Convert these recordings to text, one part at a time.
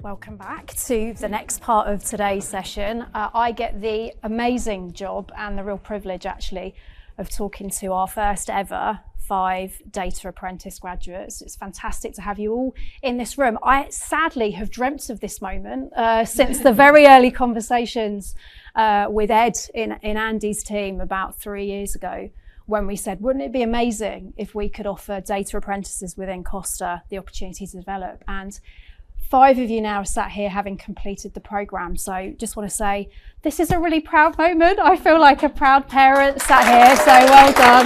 Welcome back to the next part of today's session. I get the amazing job and the real privilege actually of talking to our first ever 5 data apprentice graduates. It's fantastic to have you all in this room. I sadly have dreamt of this moment since the very early conversations with Ed in Andy's team about 3 years ago, when we said, wouldn't it be amazing if we could offer data apprentices within Costa the opportunity to develop? And 5 of you now are sat here having completed the programme. So just want to say, this is a really proud moment. I feel like a proud parent sat here, so well done.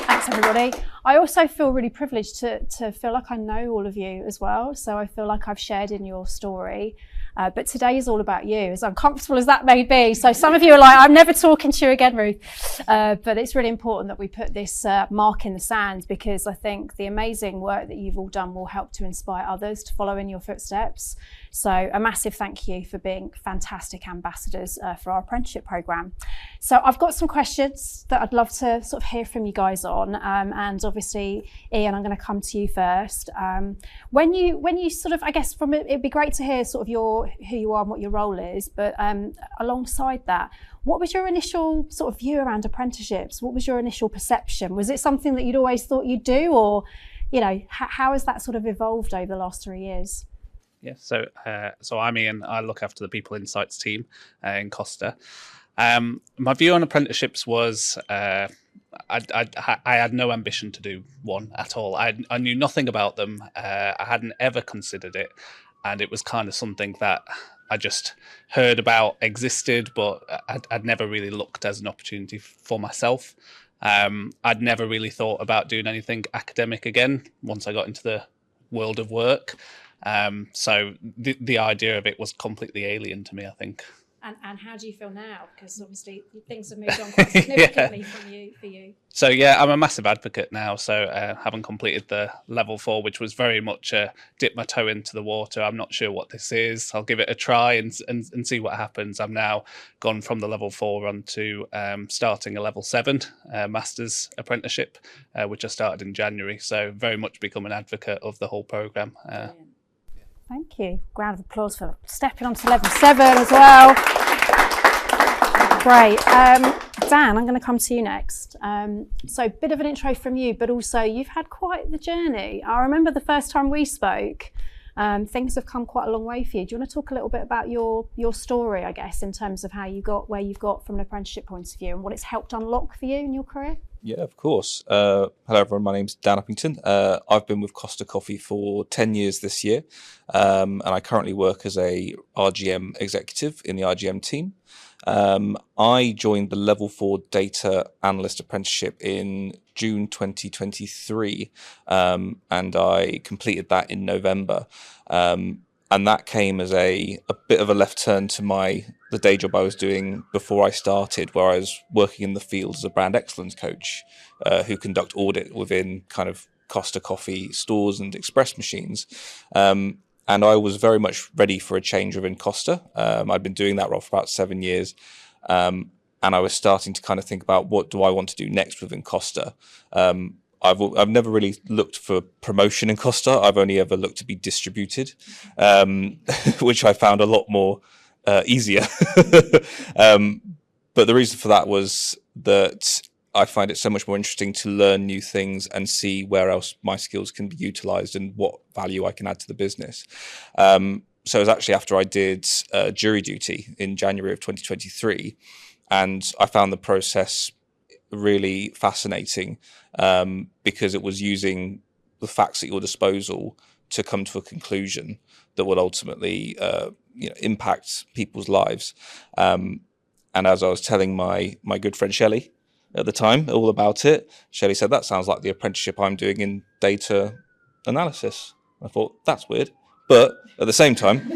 Thanks everybody. I also feel really privileged to feel like I know all of you as well. So I feel like I've shared in your story. But today is all about you, as uncomfortable as that may be. So some of you are like, I'm never talking to you again, Ruth. But it's really important that we put this mark in the sand, because I think the amazing work that you've all done will help to inspire others to follow in your footsteps. So a massive thank you for being fantastic ambassadors for our apprenticeship programme. So I've got some questions that I'd love to sort of hear from you guys on. And obviously, Ian, I'm going to come to you first. When you sort of, I guess, it'd be great to hear sort of who you are and what your role is, but alongside that, what was your initial sort of view around apprenticeships? What was your initial perception? Was it something that you'd always thought you'd do, or, you know, how has that sort of evolved over the last 3 years? Yeah, so I'm Ian. I look after the People Insights team in Costa. My view on apprenticeships was I had no ambition to do one at all. I knew nothing about them. I hadn't ever considered it. And it was kind of something that I just heard about existed, but I'd never really looked as an opportunity for myself. I'd never really thought about doing anything academic again once I got into the world of work. So the idea of it was completely alien to me, I think. And how do you feel now? Because obviously things have moved on quite significantly for you. So yeah, I'm a massive advocate now. So having completed the level 4, which was very much dip my toe into the water. I'm not sure what this is. I'll give it a try and see what happens. I'm now gone from the level 4 on to starting a level 7 master's apprenticeship, which I started in January. So very much become an advocate of the whole programme. Thank you. Round of applause for stepping onto level 7 as well. Great. Dan, I'm going to come to you next. So a bit of an intro from you, but also you've had quite the journey. I remember the first time we spoke, things have come quite a long way for you. Do you want to talk a little bit about your story, I guess, in terms of how you got where you've got from an apprenticeship point of view and what it's helped unlock for you in your career? Yeah, of course. Hello, everyone. My name's Dan Uppington. I've been with Costa Coffee for 10 years this year, and I currently work as a RGM executive in the RGM team. I joined the Level 4 Data Analyst Apprenticeship in June 2023, and I completed that in November. And that came as a bit of a left turn to the day job I was doing before I started, where I was working in the field as a brand excellence coach who conduct audit within kind of Costa Coffee stores and express machines. And I was very much ready for a change within Costa. I'd been doing that role for about 7 years. And I was starting to kind of think about, what do I want to do next within Costa? I've never really looked for promotion in Costa. I've only ever looked to be distributed, which I found a lot more easier. But the reason for that was that I find it so much more interesting to learn new things and see where else my skills can be utilized and what value I can add to the business. So it was actually after I did jury duty in January of 2023, and I found the process really fascinating because it was using the facts at your disposal to come to a conclusion that would ultimately impact people's lives. And as I was telling my good friend Shelley at the time all about it, Shelley said, that sounds like the apprenticeship I'm doing in data analysis. I thought, that's weird. But at the same time,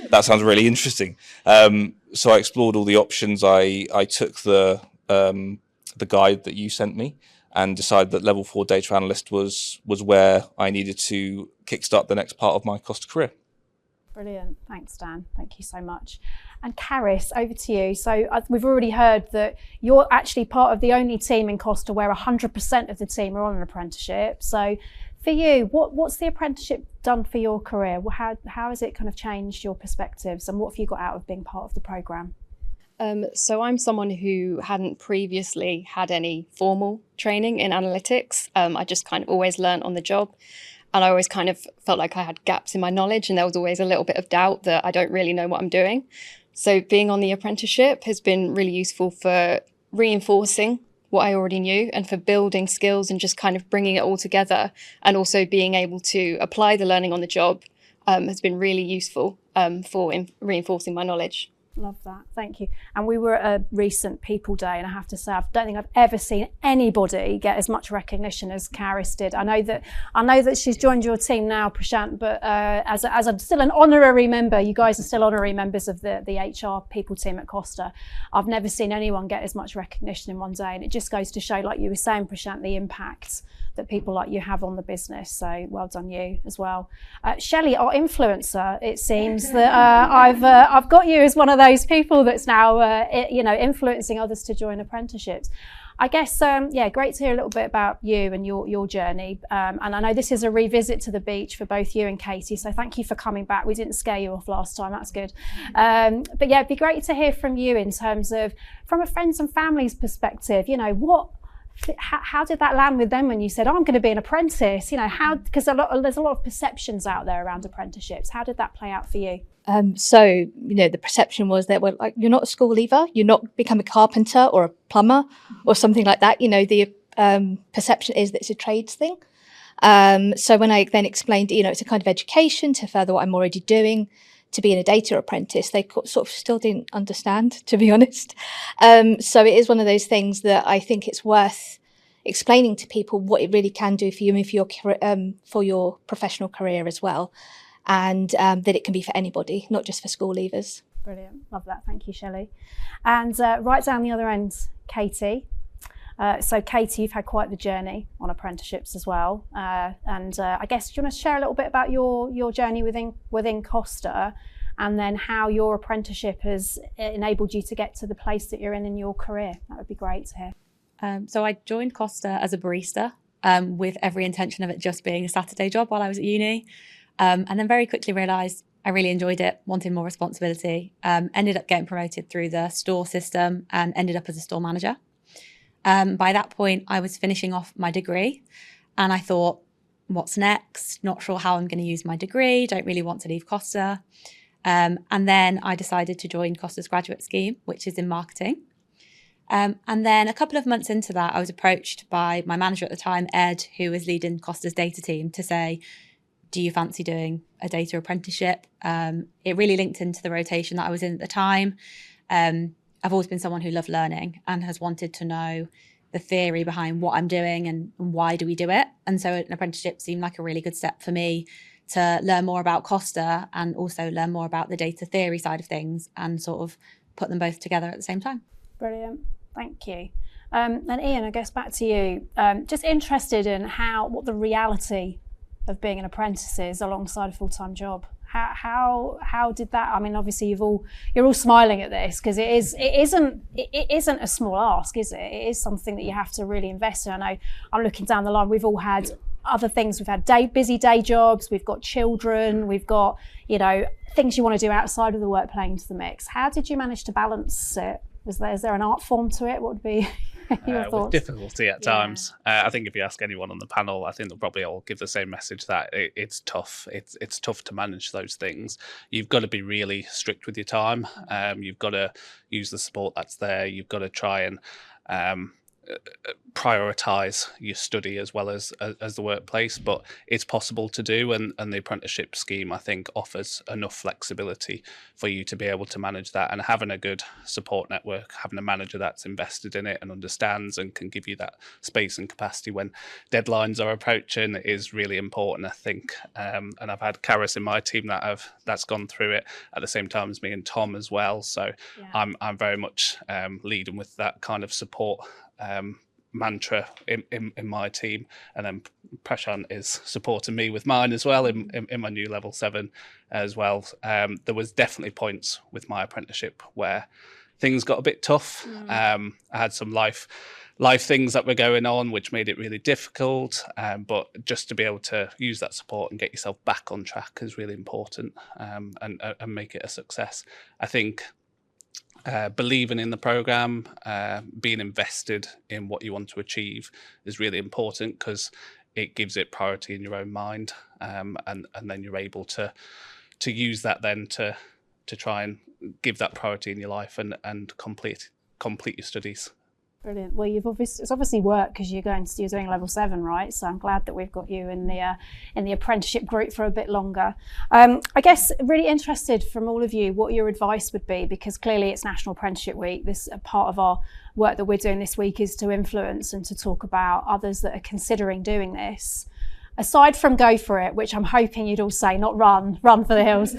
that sounds really interesting. So I explored all the options. I took the guide that you sent me and decided that level 4 data analyst was where I needed to kickstart the next part of my Costa career. Brilliant. Thanks, Dan. Thank you so much. And Caris, over to you. So we've already heard that you're actually part of the only team in Costa where 100% of the team are on an apprenticeship. So for you, what's the apprenticeship done for your career? How has it kind of changed your perspectives, and what have you got out of being part of the programme? So I'm someone who hadn't previously had any formal training in analytics. I just kind of always learned on the job. And I always kind of felt like I had gaps in my knowledge, and there was always a little bit of doubt that I don't really know what I'm doing. So being on the apprenticeship has been really useful for reinforcing what I already knew and for building skills and just kind of bringing it all together, and also being able to apply the learning on the job has been really useful for reinforcing my knowledge. Love that, thank you. And we were at a recent People Day, and I have to say, I don't think I've ever seen anybody get as much recognition as Caris did. I know that she's joined your team now, Prashant, but as I'm still an honorary member, you guys are still honorary members of the HR people team at Costa. I've never seen anyone get as much recognition in one day, and it just goes to show, like you were saying, Prashant, the impact that people like you have on the business. So well done you as well. Shelley, our influencer, it seems that I've got you as one of those people that's now influencing others to join apprenticeships. I guess, great to hear a little bit about you and your journey. And I know this is a revisit to the beach for both you and Katie, so thank you for coming back. We didn't scare you off last time, that's good. But yeah, it'd be great to hear from you in terms of, from a friends and family's perspective, how did that land with them when you said, I'm going to be an apprentice? Because there's a lot of perceptions out there around apprenticeships. How did that play out for you? The perception was that, well, like, you're not a school leaver, you're not become a carpenter or a plumber or something like that. The perception is that it's a trades thing. So when I then explained, it's a kind of education to further what I'm already doing, to be in a data apprentice, they sort of still didn't understand, to be honest. So it is one of those things that I think it's worth explaining to people what it really can do for you and for your professional career as well. And that it can be for anybody, not just for school leavers. Brilliant, love that, thank you, Shelley. And right down the other end, Katie. So Katie, you've had quite the journey on apprenticeships as well. And I guess, do you want to share a little bit about your journey within Costa, and then how your apprenticeship has enabled you to get to the place that you're in your career? That would be great to hear. So I joined Costa as a barista with every intention of it just being a Saturday job while I was at uni. And then very quickly realised I really enjoyed it, wanted more responsibility, ended up getting promoted through the store system and ended up as a store manager. By that point, I was finishing off my degree and I thought, what's next? Not sure how I'm going to use my degree, don't really want to leave Costa. And then I decided to join Costa's graduate scheme, which is in marketing. And then a couple of months into that, I was approached by my manager at the time, Ed, who was leading Costa's data team, to say, do you fancy doing a data apprenticeship? It really linked into the rotation that I was in at the time. I've always been someone who loved learning and has wanted to know the theory behind what I'm doing and why do we do it. And so an apprenticeship seemed like a really good step for me to learn more about Costa and also learn more about the data theory side of things and sort of put them both together at the same time. Brilliant, thank you. And Ian, I guess back to you. Just interested in what the reality of being an apprentice is alongside a full-time job. How did that? I mean, obviously you're all smiling at this because it isn't a small ask, is it? It is something that you have to really invest in. I know I'm looking down the line. We've all had other things. We've had busy day jobs. We've got children. We've got things you want to do outside of the work playing into the mix. How did you manage to balance it? Is there an art form to it? What would be your thoughts? With difficulty at times. I think if you ask anyone on the panel, I think they'll probably all give the same message that it's tough. It's tough to manage those things. You've got to be really strict with your time. You've got to use the support that's there. You've got to try and prioritize your study as well as the workplace, but it's possible to do, and the apprenticeship scheme I think offers enough flexibility for you to be able to manage that, and having a good support network, having a manager that's invested in it and understands and can give you that space and capacity when deadlines are approaching is really important, I think. And I've had Caris in my team that's gone through it at the same time as me and Tom as well, so yeah. I'm very much leading with that kind of support mantra in my team, and then Prashant is supporting me with mine as well in my new level 7 as well. There was definitely points with my apprenticeship where things got a bit tough. I had some life things that were going on which made it really difficult, but just to be able to use that support and get yourself back on track is really important, and make it a success. I think believing in the program, being invested in what you want to achieve is really important, because it gives it priority in your own mind, and then you're able to use that then to try and give that priority in your life and complete your studies. Brilliant. Well, it's obviously worked, because you're doing level 7, right? So I'm glad that we've got you in the apprenticeship group for a bit longer. I guess really interested from all of you what your advice would be, because clearly it's National Apprenticeship Week. This part of our work that we're doing this week is to influence and to talk about others that are considering doing this. Aside from go for it, which I'm hoping you'd all say, not run for the hills,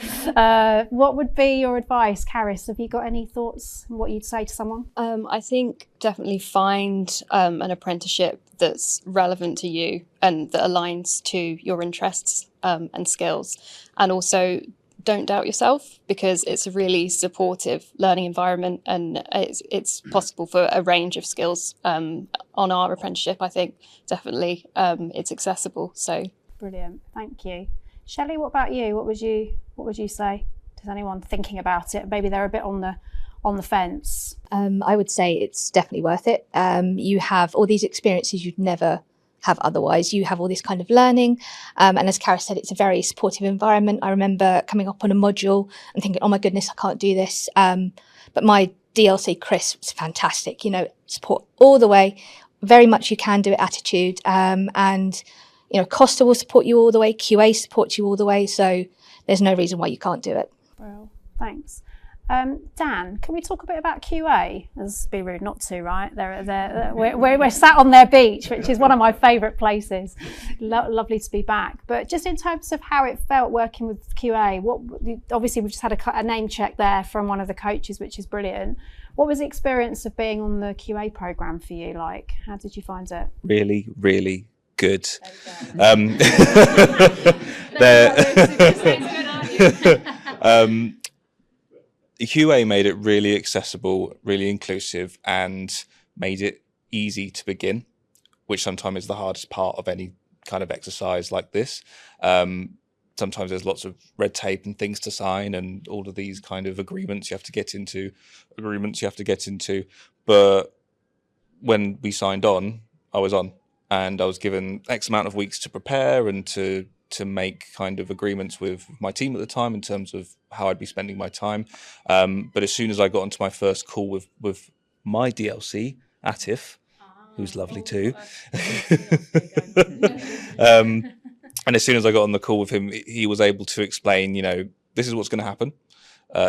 what would be your advice? Caris, have you got any thoughts on what you'd say to someone? I think definitely find an apprenticeship that's relevant to you and that aligns to your interests and skills. And also don't doubt yourself, because it's a really supportive learning environment, and it's possible for a range of skills on our apprenticeship. I think definitely it's accessible. So brilliant, thank you. Shelley, what about you? What would you say to anyone thinking about it? Maybe they're a bit on the fence. I would say it's definitely worth it. You have all these experiences you'd never have otherwise. You have all this kind of learning, and as Cara said, it's a very supportive environment. I remember coming up on a module and thinking, oh my goodness, I can't do this, but my DLC Chris was fantastic. Support all the way, very much you can do it attitude, and Costa will support you all the way, QA supports you all the way, so there's no reason why you can't do it. Well, thanks. Dan, can we talk a bit about QA? It's be rude not to, right? We're sat on their beach, which is one of my favourite places. Lovely to be back. But just in terms of how it felt working with QA, obviously we've just had a name check there from one of the coaches, which is brilliant. What was the experience of being on the QA programme for you like? How did you find it? Really, really good. The QA made it really accessible, really inclusive, and made it easy to begin, which sometimes is the hardest part of any kind of exercise like this. Sometimes there's lots of red tape and things to sign and all of these kind of agreements you have to get into, but when we signed on, I was on, and I was given X amount of weeks to prepare and to make kind of agreements with my team at the time in terms of how I'd be spending my time. But as soon as I got onto my first call with my DLC, Atif, who's lovely too, and as soon as I got on the call with him, he was able to explain, this is what's going to happen.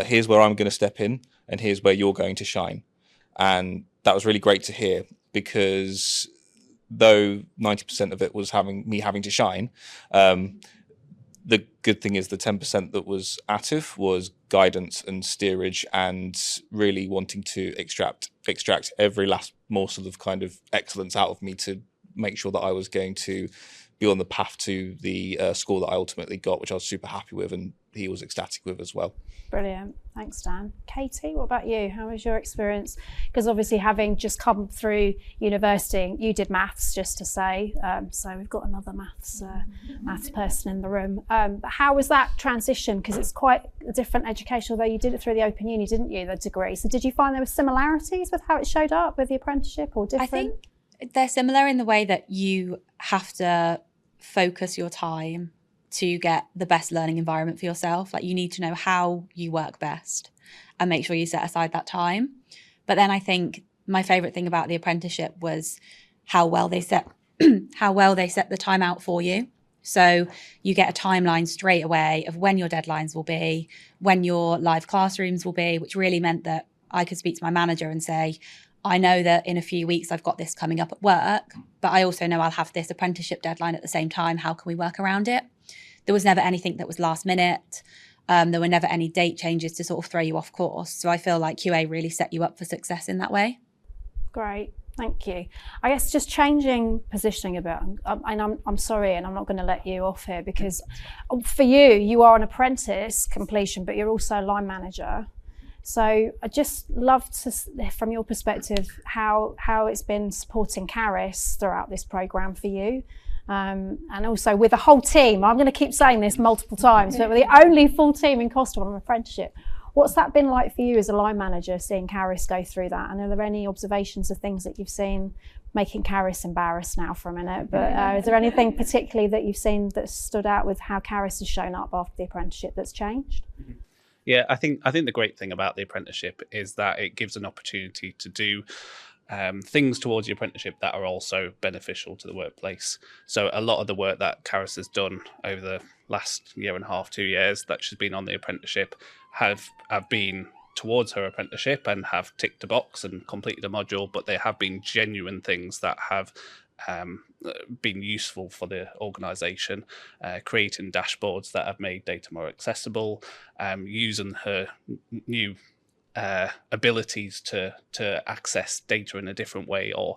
Here's where I'm going to step in, and here's where you're going to shine. And that was really great to hear, because though 90% of it was me having to shine, the good thing is the 10% that was Atif was guidance and steerage, and really wanting to extract every last morsel of kind of excellence out of me to make sure that I was going to be on the path to the score that I ultimately got, which I was super happy with, and he was ecstatic with as well. Brilliant. Thanks, Dan. Katie, what about you? How was your experience? Because obviously having just come through university, you did maths, just to say, so we've got another maths person in the room. But how was that transition? Because it's quite a different education, although you did it through the Open Uni, didn't you, the degree? So did you find there were similarities with how it showed up with the apprenticeship, or different? I think they're similar in the way that you have to focus your time to get the best learning environment for yourself. Like, you need to know how you work best and make sure you set aside that time. But then I think my favourite thing about the apprenticeship was how well they set the time out for you. So you get a timeline straight away of when your deadlines will be, when your live classrooms will be, which really meant that I could speak to my manager and say, I know that in a few weeks I've got this coming up at work, but I also know I'll have this apprenticeship deadline at the same time. How can we work around it? There was never anything that was last minute. There were never any date changes to sort of throw you off course. So I feel like QA really set you up for success in that way. Great. Thank you. I guess just changing positioning a bit, and I'm sorry, and I'm not going to let you off here, because for you are an apprentice completion, but you're also a line manager. So I just love to, from your perspective, how it's been supporting Caris throughout this programme for you. And also with the whole team. I'm going to keep saying this multiple times, but we're the only full team in Costa on an apprenticeship. What's that been like for you as a line manager, seeing Caris go through that? And are there any observations of things that you've seen, making Caris embarrassed now for a minute, but is there anything particularly that you've seen that stood out with how Caris has shown up after the apprenticeship that's changed? Yeah, I think the great thing about the apprenticeship is that it gives an opportunity to do things towards your apprenticeship that are also beneficial to the workplace. So a lot of the work that Caris has done over the last year and a half, 2 years that she's been on the apprenticeship have been towards her apprenticeship and have ticked a box and completed a module, but they have been genuine things that have been useful for the organisation, creating dashboards that have made data more accessible, using her new abilities to access data in a different way or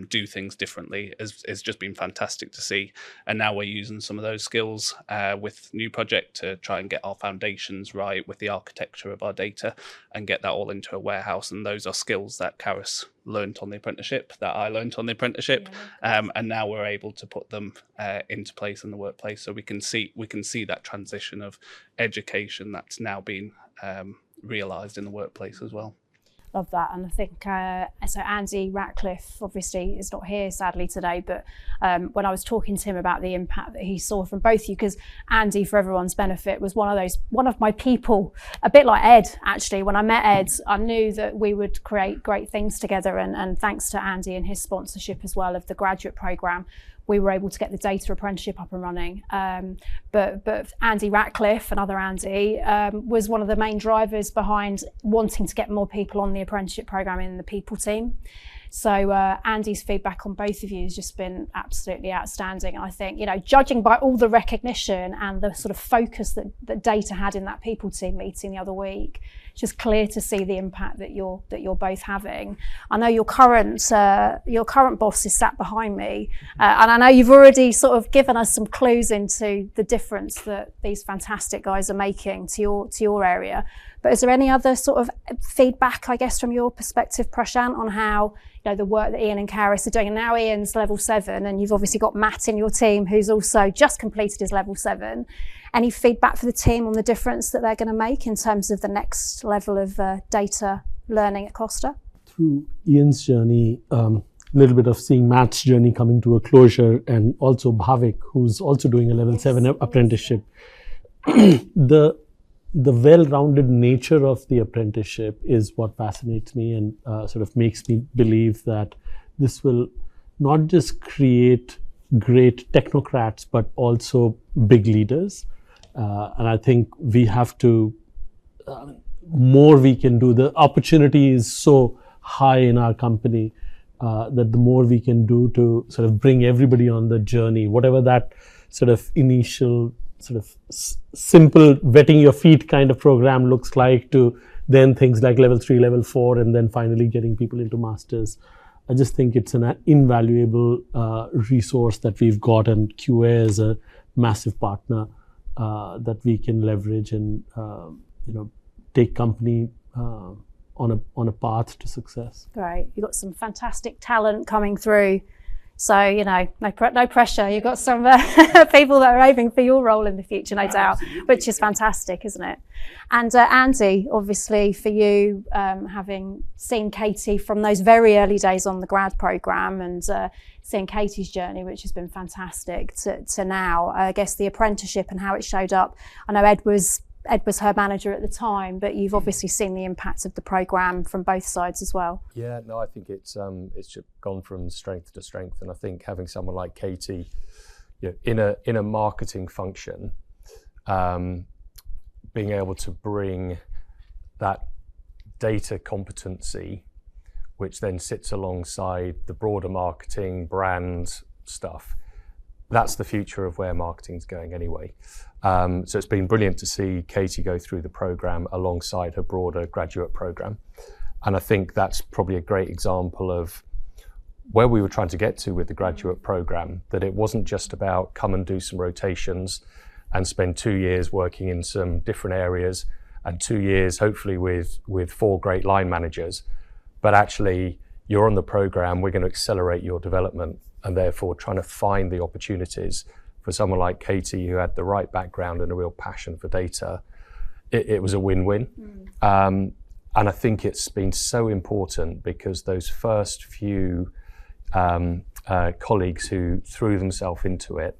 do things differently has just been fantastic to see. And now we're using some of those skills with new project to try and get our foundations right with the architecture of our data and get that all into a warehouse. And those are skills that Caris learnt on the apprenticeship, that I learnt on the apprenticeship, and now we're able to put them into place in the workplace. So we can see that transition of education that's now been realised in the workplace as well. Love that. And I think so Andy Ratcliffe obviously is not here sadly today, but when I was talking to him about the impact that he saw from both of you, because Andy, for everyone's benefit, was one of my people, a bit like Ed actually. When I met Ed, I knew that we would create great things together, and thanks to Andy and his sponsorship as well of the graduate programme, we were able to get the data apprenticeship up and running. But Andy Ratcliffe, another Andy, was one of the main drivers behind wanting to get more people on the apprenticeship programme in the people team. So Andy's feedback on both of you has just been absolutely outstanding. And I think, judging by all the recognition and the sort of focus that data had in that people team meeting the other week, it's just clear to see the impact that you're both having. I know your current boss is sat behind me, and I know you've already sort of given us some clues into the difference that these fantastic guys are making to your area. But is there any other sort of feedback, I guess, from your perspective, Prashant, on how the work that Ian and Caris are doing? And now Ian's level 7, and you've obviously got Matt in your team who's also just completed his level 7. Any feedback for the team on the difference that they're going to make in terms of the next level of data learning at Costa? Through Ian's journey, a little bit of seeing Matt's journey coming to a closure, and also Bhavik, who's also doing a level 7 apprenticeship. The well-rounded nature of the apprenticeship is what fascinates me and sort of makes me believe that this will not just create great technocrats, but also big leaders. And I think we have to, more we can do. The opportunity is so high in our company that the more we can do to sort of bring everybody on the journey, whatever that sort of initial sort of simple wetting your feet kind of program looks like, to then things like level 3, level 4, and then finally getting people into masters. I just think it's an invaluable resource that we've got, and QA is a massive partner that we can leverage and take company on a path to success. Great, you've got some fantastic talent coming through. So, no pressure. You've got some people that are aiming for your role in the future, no doubt, which is fantastic, isn't it? And Andy, obviously for you, having seen Katie from those very early days on the grad programme and seeing Katie's journey, which has been fantastic, to now, I guess the apprenticeship and how it showed up. I know Ed was her manager at the time, but you've obviously seen the impact of the programme from both sides as well. Yeah, no, I think it's just gone from strength to strength, and I think having someone like Katie, in a marketing function, being able to bring that data competency, which then sits alongside the broader marketing brand stuff. That's the future of where marketing's going anyway. So it's been brilliant to see Katie go through the programme alongside her broader graduate programme. And I think that's probably a great example of where we were trying to get to with the graduate program, that it wasn't just about come and do some rotations and spend 2 years working in some different areas and 2 years hopefully with 4 great line managers, but actually you're on the program, we're going to accelerate your development, and therefore trying to find the opportunities for someone like Katie, who had the right background and a real passion for data. It was a win-win. And I think it's been so important because those first few colleagues who threw themselves into it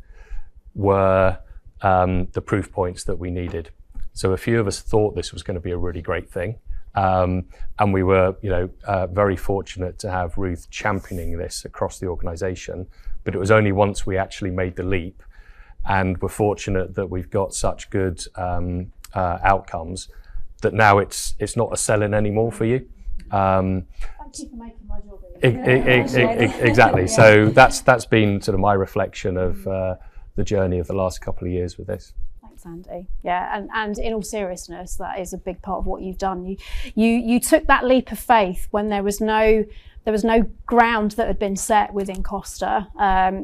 were the proof points that we needed. So a few of us thought this was going to be a really great thing. And we were, very fortunate to have Ruth championing this across the organisation. But it was only once we actually made the leap, and we're fortunate that we've got such good outcomes that now it's not a sell-in anymore for you. Thank you for making my job easy. Exactly. So that's been sort of my reflection of the journey of the last couple of years with this. Thanks, Andy. Yeah, and in all seriousness, that is a big part of what you've done. You took that leap of faith when there was no ground that had been set within Costa.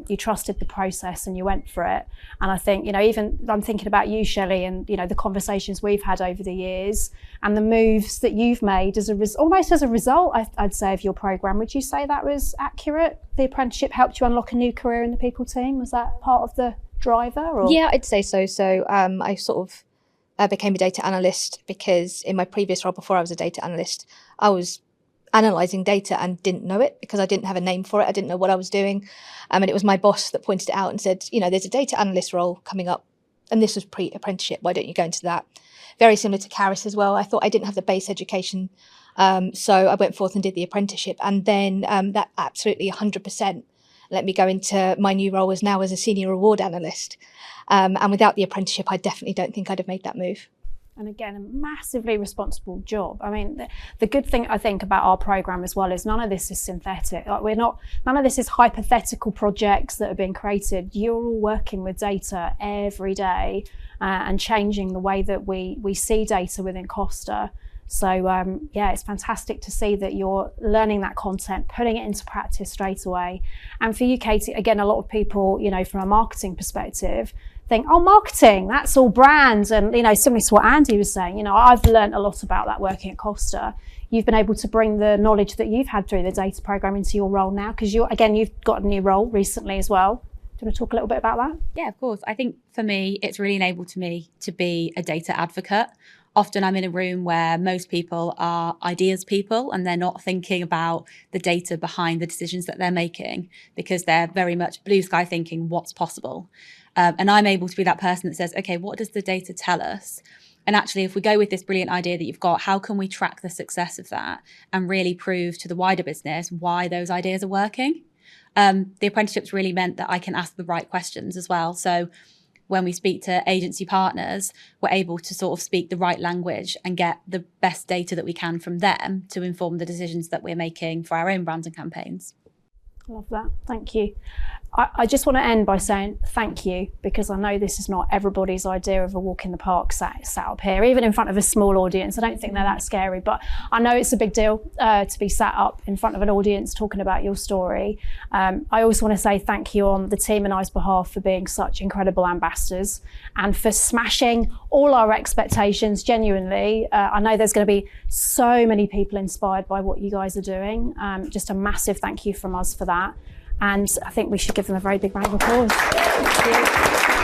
You trusted the process and you went for it. And I think, even I'm thinking about you, Shelley, and the conversations we've had over the years and the moves that you've made almost as a result, I'd say, of your programme. Would you say that was accurate? The apprenticeship helped you unlock a new career in the people team? Was that part of the driver? Or? Yeah, I'd say so. So I sort of became a data analyst because in my previous role before I was a data analyst, I was analysing data and didn't know it because I didn't have a name for it. I didn't know what I was doing. And it was my boss that pointed it out and said, there's a data analyst role coming up. And this was pre-apprenticeship. Why don't you go into that? Very similar to Caris as well. I thought I didn't have the base education. So I went forth and did the apprenticeship. And then that absolutely 100% let me go into my new role as a senior reward analyst. And without the apprenticeship, I definitely don't think I'd have made that move. And again, a massively responsible job. I mean, the good thing I think about our programme as well is none of this is synthetic. None of this is hypothetical projects that are being created. You're all working with data every day and changing the way that we see data within Costa. So it's fantastic to see that you're learning that content, putting it into practice straight away. And for you, Katie, again, a lot of people, from a marketing perspective, think, oh, marketing, that's all brands. And, similar to what Andy was saying, I've learned a lot about that working at Costa. You've been able to bring the knowledge that you've had through the data programme into your role now, because you've got a new role recently as well. Do you want to talk a little bit about that? Yeah, of course. I think for me, it's really enabled me to be a data advocate. Often I'm in a room where most people are ideas people and they're not thinking about the data behind the decisions that they're making because they're very much blue sky thinking what's possible. And I'm able to be that person that says, okay, what does the data tell us? And actually, if we go with this brilliant idea that you've got, how can we track the success of that and really prove to the wider business why those ideas are working? The apprenticeships really meant that I can ask the right questions as well. So when we speak to agency partners, we're able to sort of speak the right language and get the best data that we can from them to inform the decisions that we're making for our own brands and campaigns. Love that. Thank you. I just want to end by saying thank you, because I know this is not everybody's idea of a walk in the park sat up here, even in front of a small audience. I don't think they're that scary, but I know it's a big deal to be sat up in front of an audience talking about your story. I also want to say thank you on the team and I's behalf for being such incredible ambassadors and for smashing all our expectations, genuinely. I know there's going to be so many people inspired by what you guys are doing. Just a massive thank you from us for that. And I think we should give them a very big round of applause. Thank you.